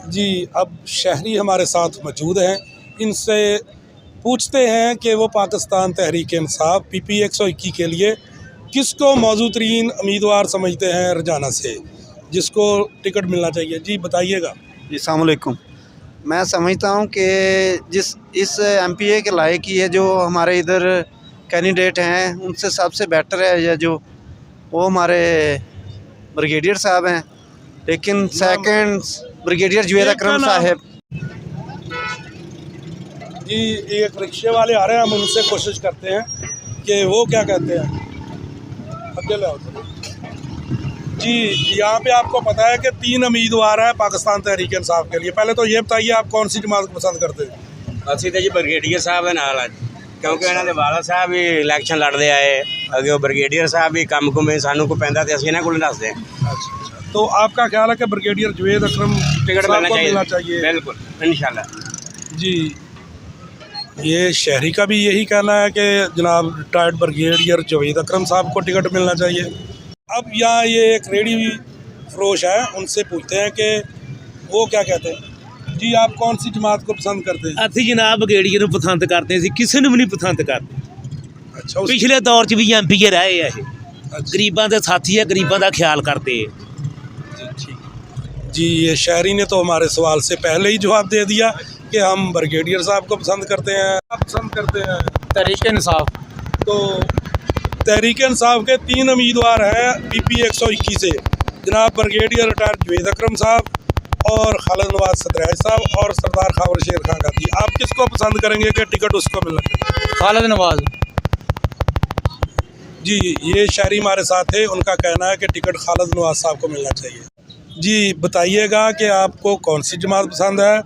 जी, अब शहरी हमारे साथ मौजूद हैं, इनसे पूछते हैं कि वो पाकिस्तान तहरीक-ए-इंसाफ PP 121 के लिए किसको मौजूद तरीन उम्मीदवार समझते हैं रजाना से, जिसको टिकट मिलना चाहिए। जी बताइएगा। जी अस्सलाम वालेकुम। मैं समझता हूँ कि जिस इस MPA के लायक ही है, जो हमारे इधर कैंडिडेट हैं उनसे सबसे बेटर है, या जो वो हमारे ब्रिगेडियर साहब हैं, लेकिन सेकंड ब्रिगेडियर जुवेद अकरम साहब। जी एक रिक्शे वाले आ रहे हैं, हम उनसे कोशिश करते हैं कि वो क्या कहते हैं। अकेले आओ। जी यहाँ पे आपको पता है कि 3 उम्मीदवार हैं पाकिस्तान तहरीक-ए-इंसाफ के लिए। पहले तो ये बताइए आप कौन सी जमात को पसंद करते हैं? ਅਸੀਂ ਤਾਂ ਜੀ ਬ੍ਰਿਗੇਡੀਅਰ ਸਾਹਿਬ ਦੇ ਨਾਲ ਆ, ਕਿਉਂਕਿ ਇਹਨਾਂ ਦੇ ਵਾਲਾ ਸਾਹਿਬ ਵੀ ਇਲੈਕਸ਼ਨ ਲੜਦੇ ਆਏ ਅੱਗੇ, ਉਹ ਬ੍ਰਿਗੇਡੀਅਰ ਸਾਹਿਬ ਵੀ ਕੰਮ ਕੁਮੇ ਸਾਨੂੰ ਕੋਈ ਪੈਂਦਾ ਤੇ ਅਸੀਂ ਇਹਨਾਂ ਕੋਲ ਦੱਸਦੇ ਹਾਂ। अच्छा, तो आपका ख्याल है कि ब्रिगेडियर जुवेद अकरम टिकट साहब को मिलना मिलना चाहिए? बिल्कुल इंशाल्लाह। जी ये शहरी का भी यही कहना है कि जनाब रिटायर्ड ब्रिगेडियर जुवेद अकरम साहब को टिकट मिलना चाहिए। अब यहाँ ये एक रेडी फरोश है, उनसे पूछते हैं कि वो क्या कहते हैं। जी आप कौन सी जमात को पसंद करते हैं? ਅਸੀਂ ਜਨਾਬ ਬਗੇੜੀਏ ਨੂੰ ਪਸੰਦ ਕਰਦੇ ਸੀ, ਕਿਸੇ ਨੂੰ ਵੀ ਨਹੀਂ ਪਸੰਦ ਕਰਦੇ। अच्छा ਪਿਛਲੇ ਦੌਰ 'ਚ ਵੀ MPA ਰਹੇ ਆ ਇਹ, अच्छा, ਗਰੀਬਾਂ ਦੇ ਸਾਥੀ ਆ, ਗਰੀਬਾਂ ਦਾ ਖਿਆਲ ਕਰਦੇ ਆ। जी ये शहरी ने तो हमारे सवाल से पहले ही जवाब दे दिया कि हम ब्रिगेडियर साहब को पसंद करते हैं। आप पसंद करते हैं तहरीक-ए-इंसाफ। तो तहरीक-ए-इंसाफ के 3 उम्मीदवार हैं PP 121 से, जनाब ब्रिगेडियर रिटायर्ड जुवेद अकरम साहब और खालिद नवाज सदराय साहब और सरदार खावर शेर खान गाजी। आप किसको पसंद करेंगे कि टिकट उसको मिलना चाहिए? खालिद नवाज। जी ये शहरी हमारे साथ है, उनका कहना है कि टिकट खालिद नवाज साहब को मिलना चाहिए। जी बताइएगा कि आपको कौन सी जमात पसंद है?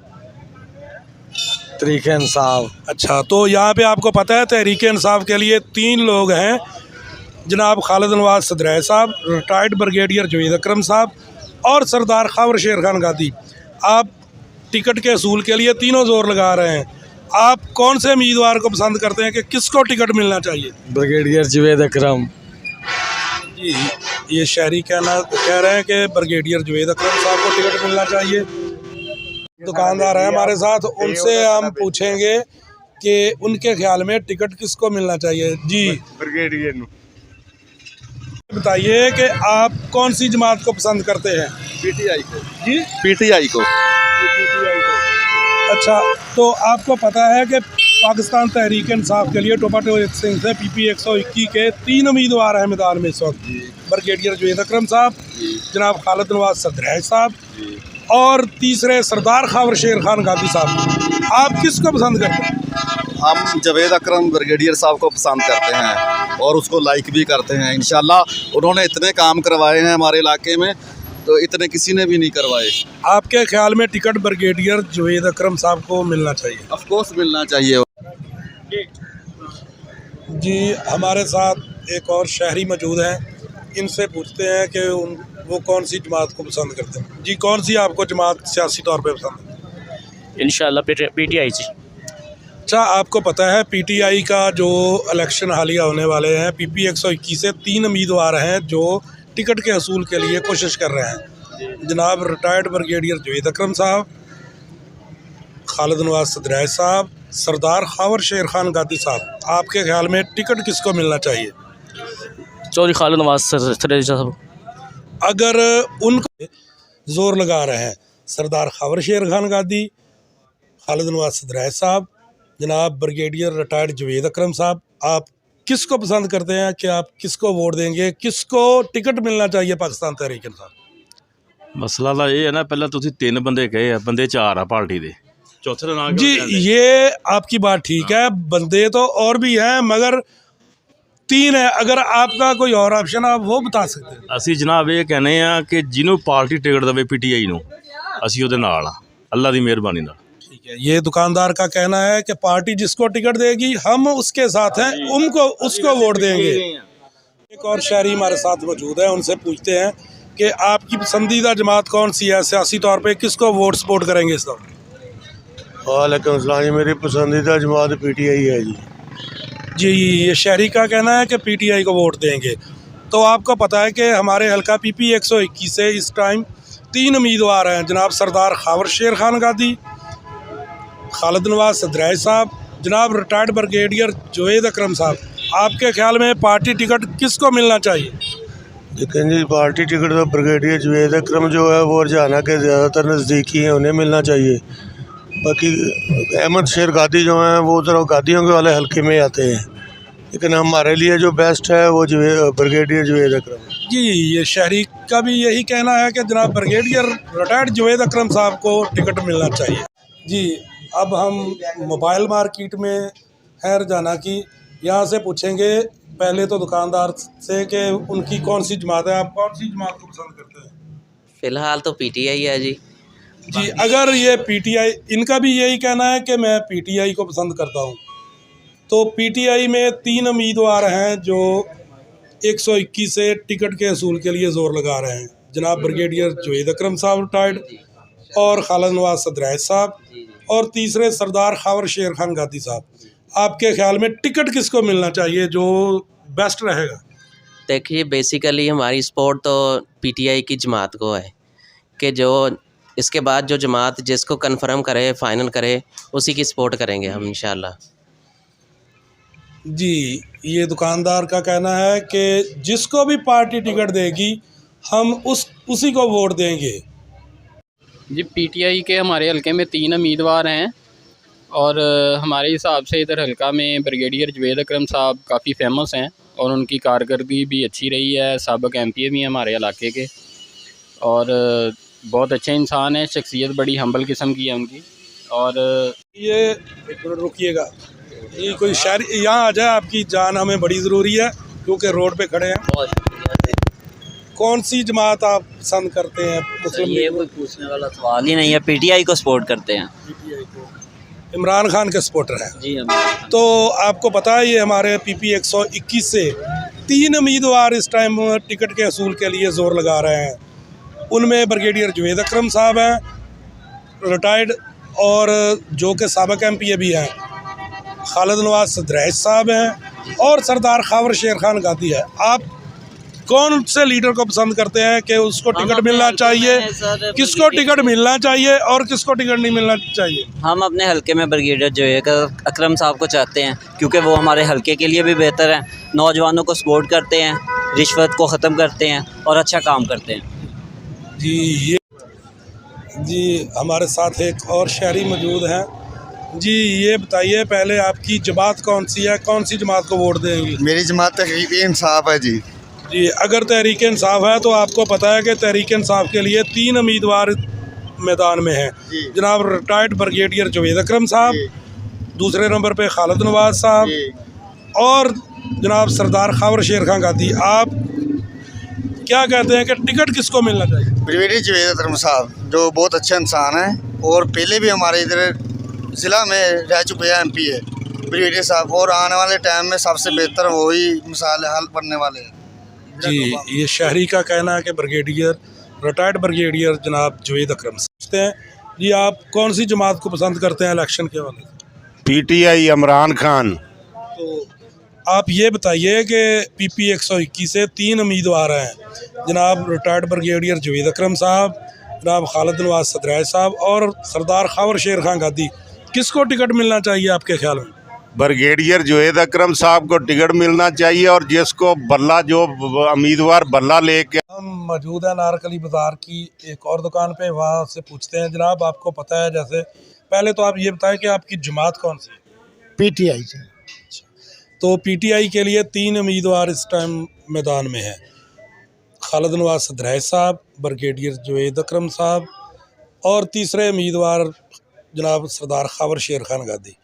तहरीक-ए-इंसाफ। अच्छा, तो यहाँ पे आपको पता है तहरीक-ए-इंसाफ के लिए 3 लोग हैं, जनाब खालिद नवाज सदराय साहब, रिटायर्ड ब्रिगेडियर जुवेद अकरम साहब और सरदार खावर शेर खान गाजी। आप टिकट के असूल के लिए तीनों जोर लगा रहे हैं। आप कौन से उम्मीदवार को पसंद करते हैं कि किसको टिकट मिलना चाहिए? ब्रिगेडियर जुवेद अकरम। जी ये शहरी कह रहे हैं कि ब्रिगेडियर जुवेद अकरम साहब को टिकट मिलना चाहिए। दुकानदार हैं हमारे साथ, उनसे हम पूछेंगे कि उनके ख्याल में टिकट किसको मिलना चाहिए। जी ब्रिगेडियर। बताइए कि आप कौन सी जमात को पसंद करते हैं? PTI को। जी PTI को। अच्छा, तो आपको पता है कि पाकिस्तान तहरीक-ए-इंसाफ के लिए टोपा सिंह से PP 121 के 3 उम्मीदवार हैं मैदान में इस वक्त। ब्रिगेडियर जुवेद अकरम साहब, जनाब खालिद नवाज सदराय साहब और तीसरे सरदार खावर शेर खान गाजी साहब। आप किसको पसंद करते हैं? हम जावेद अकरम ब्रिगेडियर साहब को पसंद करते हैं और उसको लाइक भी करते हैं। इंशाल्लाह उन्होंने इतने काम करवाए हैं हमारे इलाके में, तो इतने किसी ने भी नहीं करवाए। आपके ख्याल में टिकट ब्रिगेडियर जुवेद अकरम साहब को मिलना चाहिए? ऑफ कोर्स मिलना चाहिए। जी हमारे साथ एक और शहरी मौजूद हैं, इनसे पूछते हैं कि वो कौन सी जमात को पसंद करते हैं। जी कौन सी आपको जमात सियासी तौर पे पसंद है? इंशाल्लाह PTI जी। अच्छा, आपको पता है PTI का जो इलेक्शन हालिया होने वाले हैं, PP 121 से 3 उम्मीदवार हैं जो टिकट के असूल के लिए कोशिश कर रहे हैं। जनाब रिटायर्ड ब्रिगेडियर जुवेद अकरम साहब, खालिद नवाज सदराय साहब, सरदार खावर शेर खान गाजी साहब। आपके ख्याल में टिकट किसको मिलना चाहिए? चौधरी खालिद नवाज सदराय साहब। अगर उनको जोर लगा रहे हैं सरदार खावर शेर खान गाजी, खालिद नवाज सदराय साहब, जनाब ब्रिगेडियर रिटायर्ड जुवेद अकरम साहब, आप किसको पसंद करते हैं कि आप किसको वोट देंगे, किसको टिकट मिलना चाहिए पाकिस्तान तहरीक-ए-इंसाफ? ਮਸਲਾ ਤਾਂ ਇਹ ਹੈ ਨਾ, ਪਹਿਲਾਂ ਤੁਸੀਂ 3 ਬੰਦੇ ਕਹੇ ਆ, ਬੰਦੇ 4 ਆ ਪਾर्टी ਦੇ, ਚੌਥੇ ਦਾ ਨਾਮ जी ये आपकी बात ठीक है, बंदे तो और भी हैं मगर 3 है। अगर आपका कोई और ऑप्शन आप वो बता सकते हैं? ਅਸੀਂ ਜਨਾਬ ਇਹ ਕਹਿੰਦੇ ਆ ਕਿ ਜਿਹਨੂੰ ਪਾਰਟੀ ਟਿਕਟ ਦੇਵੇ PTI ਨੂੰ, ਅਸੀਂ ਉਹਦੇ ਨਾਲ ਆ, ਅੱਲਾ ਦੀ ਮਿਹਰਬਾਨੀ ਨਾਲ। ठीक है, ये दुकानदार का कहना है कि पार्टी जिसको टिकट देगी हम उसके साथ हैं, उनको उसको वोट देंगे। एक और शहरी हमारे साथ मौजूद है, उनसे पूछते हैं कि आपकी पसंदीदा जमात कौन सी है, सियासी तौर पे किसको वोट सपोर्ट करेंगे इस वक्त? वालेकुम सलाम जी, मेरी पसंदीदा जमात PTI है जी। जी ये शहरी का कहना है कि PTI को वोट देंगे। तो आपको पता है कि हमारे हल्का PP 121 से इस टाइम तीन उम्मीदवार हैं जनाब सरदार खावर शेर खान गादी, खालिद नवाज सदराय साहब, जनाब रिटायर्ड ब्रिगेडियर जुवेद अकरम साहब। आपके ख्याल में पार्टी टिकट किसको मिलना चाहिए? लेकिन जी पार्टी टिकट तो ब्रिगेडियर जुवेद अकरम जो है वो रजाना के ज़्यादातर नज़दीकी हैं, उन्हें मिलना चाहिए। बाकी अहमद शेर गादी जो हैं वो ज़रा गादियों के वाले हल्के में आते हैं, लेकिन हमारे लिए जो बेस्ट है वो ब्रिगेडियर जुवेद अकरम। जी, ये शहरी का भी यही कहना है कि जनाब ब्रिगेडियर रिटायर्ड जुवेद अकरम साहब को टिकट मिलना चाहिए। जी, अब हम मोबाइल मार्केट में हैं रजाना की, यहाँ से पूछेंगे पहले तो दुकानदार से कि उनकी कौन सी जमात है। आप कौन सी जमात को पसंद करते हैं? फ़िलहाल तो पीटीआई है जी। जी, अगर ये पीटीआई, इनका भी यही कहना है कि मैं पीटीआई को पसंद करता हूँ। तो पीटीआई में तीन उम्मीदवार हैं जो 121 से टिकट के असूल के लिए ज़ोर लगा रहे हैं। जनाब ब्रिगेडियर जुवेद अकरम साहब रिटायर्ड, और खालिद नवाज सदराय साहब, और तीसरे सरदार खावर शेर खान गादी साहब। आपके ख्याल में टिकट किसको मिलना चाहिए जो बेस्ट रहेगा? देखिए, बेसिकली हमारी सपोर्ट तो पीटीआई की जमात को है कि जो इसके बाद जो जमात जिसको कंफर्म करे, फाइनल करे, उसी की सपोर्ट करेंगे हम इंशाल्लाह। जी, ये दुकानदार का कहना है कि जिसको भी पार्टी टिकट देगी हम उसी को वोट देंगे। जी, पीटीआई के हमारे हलके में 3 उम्मीदवार हैं और हमारे हिसाब से इधर हलका में ब्रिगेडियर जुवेद अकरम साहब काफ़ी फेमस हैं और उनकी कारकर्दगी भी अच्छी रही है। साबिक एमपीए भी हैं हमारे इलाके के और बहुत अच्छे इंसान हैं, शख्सियत बड़ी हम्बल किस्म की है उनकी। और ये एक मिनट रुकिएगा, ये कोई शायरी यहाँ आ जाए, आपकी जान हमें बड़ी ज़रूरी है क्योंकि रोड पे खड़े हैं। कौन सी जमात आप पसंद करते हैं? मुस्लिम ये कोई पूछने वाला सवाल ही नहीं है, पीटीआई को सपोर्ट करते हैं। पीटीआई को, इमरान खान के सपोर्टर हैं जी। तो आपको पता है ये हमारे पीपी 121 से 3 उम्मीदवार इस टाइम टिकट के असूल के लिए ज़ोर लगा रहे हैं। उनमें ब्रिगेडियर जुवेद अकरम साहब हैं रिटायर्ड, और जो कि साबिक एमपीए भी हैं, खालिद नवाज सदराय साहब हैं, और सरदार खावर शेर खान गादी है। आप कौन से लीडर को पसंद करते हैं कि उसको टिकट मिलना चाहिए, किसको टिकट मिलना चाहिए और किसको टिकट नहीं मिलना चाहिए? हम अपने हलके में ब्रिगेडियर जुवेद अकरम साहब को चाहते हैं क्योंकि वो हमारे हलके के लिए भी बेहतर हैं, नौजवानों को सपोर्ट करते हैं, रिश्वत को ख़त्म करते हैं और अच्छा काम करते हैं। जी, हमारे साथ एक और शहरी मौजूद हैं। जी, ये बताइए पहले आपकी जमात कौन सी है, कौन सी जमात को वोट देंगी? मेरी जमात तहरीक इंसाफ है जी। जी, अगर तहरीक इंसाफ है तो आपको पता है कि तहरीक इंसाफ के लिए 3 उम्मीदवार मैदान में हैं। जनाब रिटायर्ड ब्रिगेडियर जुवेद अकरम साहब, दूसरे नंबर पे खालिद नवाज साहब, और जनाब सरदार खावर शेर खान गादी। आप क्या कहते हैं कि टिकट किसको मिलना चाहिए? ब्रिगेडियर जुवेद अकरम साहब जो बहुत अच्छे इंसान हैं और पहले भी हमारे इधर ज़िला में रह चुके हैं एमपीए ब्रिगेडियर साहब, और आने वाले टाइम में सबसे बेहतर वही मिसाल हल बनने वाले हैं। जी, ये शहरी का कहना है कि ब्रिगेडियर रिटायर्ड ब्रिगेडियर जनाब जुवेद अकरम सोचते हैं। जी, आप कौन सी जमात को पसंद करते हैं इलेक्शन के वाले? पीटीआई इमरान खान। तो आप ये बताइए कि पीपी 121 से 3 उम्मीदवार हैं, जनाब रिटायर्ड ब्रिगेडियर जुवेद अकरम साहब, जनाब खालिद नवाज सदराय साहब, और सरदार खावर शेर खान गादी। किसको टिकट मिलना चाहिए आपके ख्याल में? ब्रिगेडियर जुवेद अकरम साहब को टिकट मिलना चाहिए और जिसको बल्ला, जो उम्मीदवार बल्ला लेके। हम मौजूद हैं नारकली बाज़ार की एक और दुकान पे, वहाँ से पूछते हैं। जनाब, आपको पता है, जैसे पहले तो आप ये बताएं कि आपकी जमात कौन सी है? पीटीआई से। तो पीटीआई के लिए 3 उम्मीदवार इस टाइम मैदान में हैं। खालिद नवाज सदराय साहब, ब्रिगेडियर जुवेद अकरम साहब, और तीसरे उम्मीदवार जनाब सरदार खावर शेर खान गादी।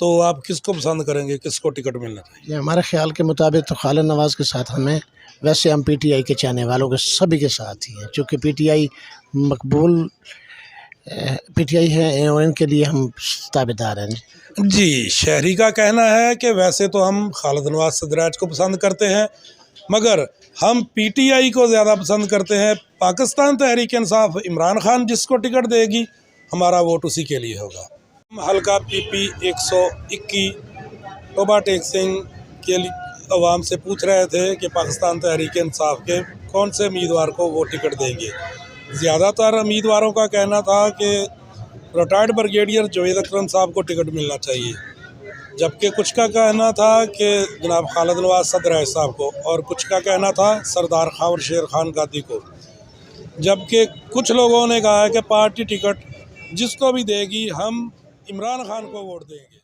तो आप किसको पसंद करेंगे, किसको टिकट मिलना चाहिए? हमारे ख्याल के मुताबिक तो खालिद नवाज़ के साथ हमें, वैसे हम पीटीआई के चाहने वालों के सभी के साथ ही हैं, चूँकि पीटीआई मकबूल पीटीआई है और इनके लिए हम ताबेदार हैं। जी, शहरी का कहना है कि वैसे तो हम खालिद नवाज सदराय को पसंद करते हैं, मगर हम पीटीआई को ज़्यादा पसंद करते हैं। पाकिस्तान तहरीक इंसाफ इमरान खान जिसको टिकट देगी, हमारा वोट उसी के लिए होगा। हम हल्का पीपी 121 टोबा टेक सिंह के लिए अवाम से पूछ रहे थे कि पाकिस्तान तहरीक इंसाफ के कौन से उम्मीदवार को वो टिकट देंगे। ज़्यादातर उम्मीदवारों का कहना था कि रिटायर्ड ब्रिगेडियर जावेद अकरम साहब को टिकट मिलना चाहिए, जबकि कुछ का कहना था कि जनाब खालिद नवाज सदर साहब को, और कुछ का कहना था सरदार खावर शेर खान गादी को, जबकि कुछ लोगों ने कहा है कि पार्टी टिकट जिसको भी देगी हम इमरान खान को वोट देंगे।